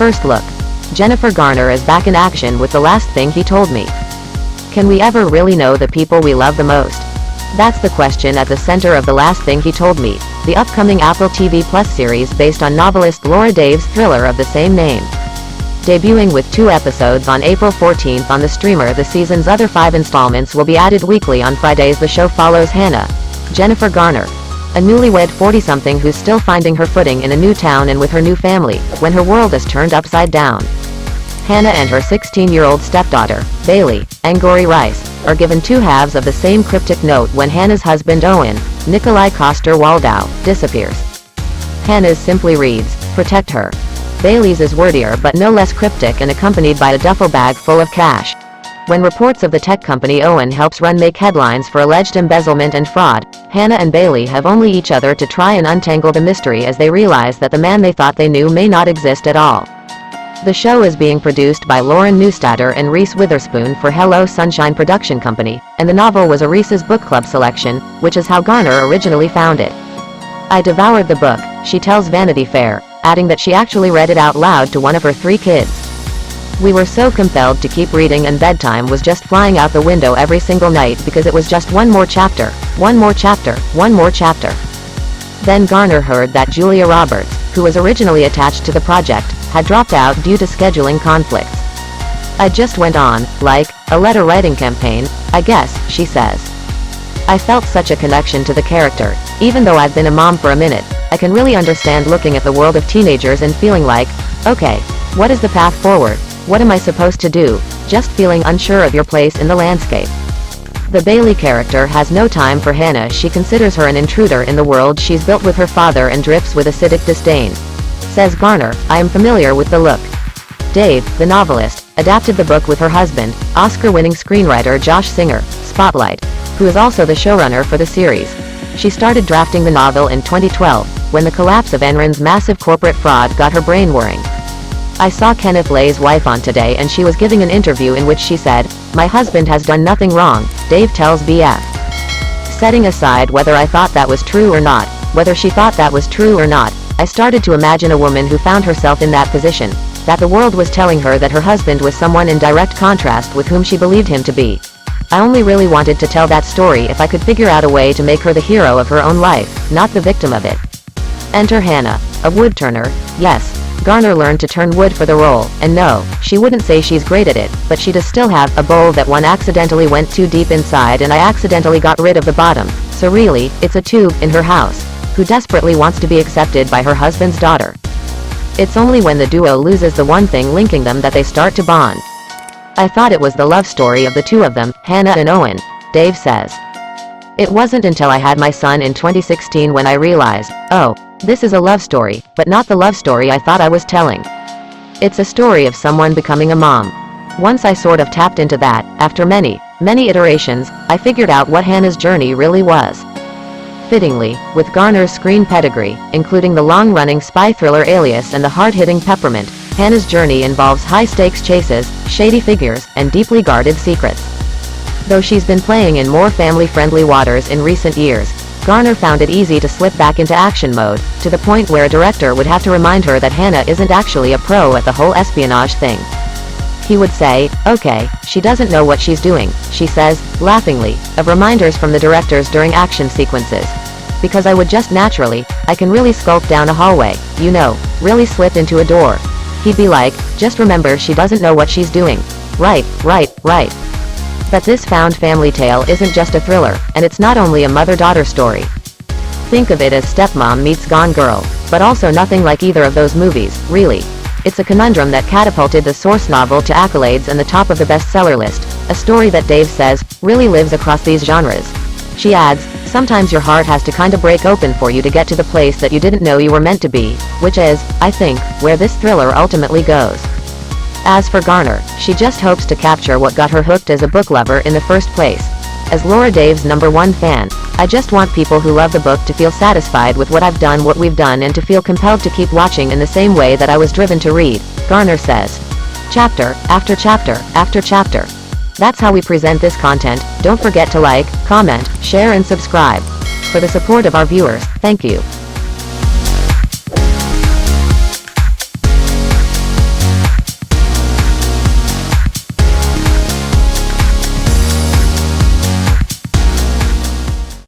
First look. Jennifer Garner is back in action with The Last Thing He Told Me. Can we ever really know the people we love the most? That's the question at the center of The Last Thing He Told Me, the upcoming Apple TV Plus series based on novelist Laura Daves' thriller of the same name. Debuting with 2 episodes on April 14th on the streamer, the season's other 5 installments will be added weekly on Fridays. The show follows Hannah, Jennifer Garner, a newlywed 40-something who's still finding her footing in a new town and with her new family, when her world is turned upside down. Hannah and her 16-year-old stepdaughter, Bailey, Angourie Rice, are given 2 halves of the same cryptic note when Hannah's husband Owen, Nikolai Coster-Waldau, disappears. Hannah's simply reads, "Protect her." Bailey's is wordier but no less cryptic and accompanied by a duffel bag full of cash. When reports of the tech company Owen helps run make headlines for alleged embezzlement and fraud, Hannah and Bailey have only each other to try and untangle the mystery as they realize that the man they thought they knew may not exist at all. The show is being produced by Lauren Neustadter and Reese Witherspoon for Hello Sunshine Production Company, and the novel was a Reese's Book Club selection, which is how Garner originally found it. "I devoured the book," she tells Vanity Fair, adding that she actually read it out loud to one of her 3 kids. "We were so compelled to keep reading, and bedtime was just flying out the window every single night because it was just one more chapter, one more chapter, one more chapter." Then Garner heard that Julia Roberts, who was originally attached to the project, had dropped out due to scheduling conflicts. "I just went on, like, a letter writing campaign, I guess," she says. "I felt such a connection to the character. Even though I've been a mom for a minute, I can really understand looking at the world of teenagers and feeling like, okay, what is the path forward? What am I supposed to do? Just feeling unsure of your place in the landscape." The Bailey character has no time for Hannah. She considers her an intruder in the world she's built with her father and drips with acidic disdain. Says Garner, "I am familiar with the look." Dave, the novelist, adapted the book with her husband, Oscar-winning screenwriter Josh Singer, Spotlight, who is also the showrunner for the series. She started drafting the novel in 2012, when the collapse of Enron's massive corporate fraud got her brain whirring. "I saw Kenneth Lay's wife on Today and she was giving an interview in which she said, 'My husband has done nothing wrong,'" Dave tells BF. "Setting aside whether I thought that was true or not, whether she thought that was true or not, I started to imagine a woman who found herself in that position, that the world was telling her that her husband was someone in direct contrast with whom she believed him to be. I only really wanted to tell that story if I could figure out a way to make her the hero of her own life, not the victim of it." Enter Hannah, a woodturner. Yes, Garner learned to turn wood for the role, and no, she wouldn't say she's great at it, but she does still have a bowl that one accidentally went too deep inside and I accidentally got rid of the bottom, so really, it's a tube in her house, who desperately wants to be accepted by her husband's daughter. It's only when the duo loses the one thing linking them that they start to bond. "I thought it was the love story of the 2 of them, Hannah and Owen," Dave says. "It wasn't until I had my son in 2016 when I realized, oh, this is a love story, but not the love story I thought I was telling. It's a story of someone becoming a mom. Once I sort of tapped into that, after many, many iterations, I figured out what Hannah's journey really was." Fittingly, with Garner's screen pedigree, including the long-running spy thriller Alias and the hard-hitting Peppermint, Hannah's journey involves high-stakes chases, shady figures, and deeply guarded secrets. Though she's been playing in more family-friendly waters in recent years, Garner found it easy to slip back into action mode, to the point where a director would have to remind her that Hannah isn't actually a pro at the whole espionage thing. He would say, "Okay, she doesn't know what she's doing," she says, laughingly, of reminders from the directors during action sequences. "Because I would just naturally, I can really skulk down a hallway, you know, really slip into a door." He'd be like, "Just remember she doesn't know what she's doing. Right, right, right." But this found family tale isn't just a thriller, and it's not only a mother-daughter story. Think of it as Stepmom meets Gone Girl, but also nothing like either of those movies, really. It's a conundrum that catapulted the source novel to accolades and the top of the bestseller list, a story that Dave says, really lives across these genres. She adds, "Sometimes your heart has to kinda break open for you to get to the place that you didn't know you were meant to be, which is, I think, where this thriller ultimately goes." As for Garner, she just hopes to capture what got her hooked as a book lover in the first place. As Laura Daves' #1 fan, "I just want people who love the book to feel satisfied with what I've done, what we've done, and to feel compelled to keep watching in the same way that I was driven to read," Garner says. "Chapter, after chapter, after chapter. That's how we present this content. Don't forget to like, comment, share and subscribe. For the support of our viewers, thank you.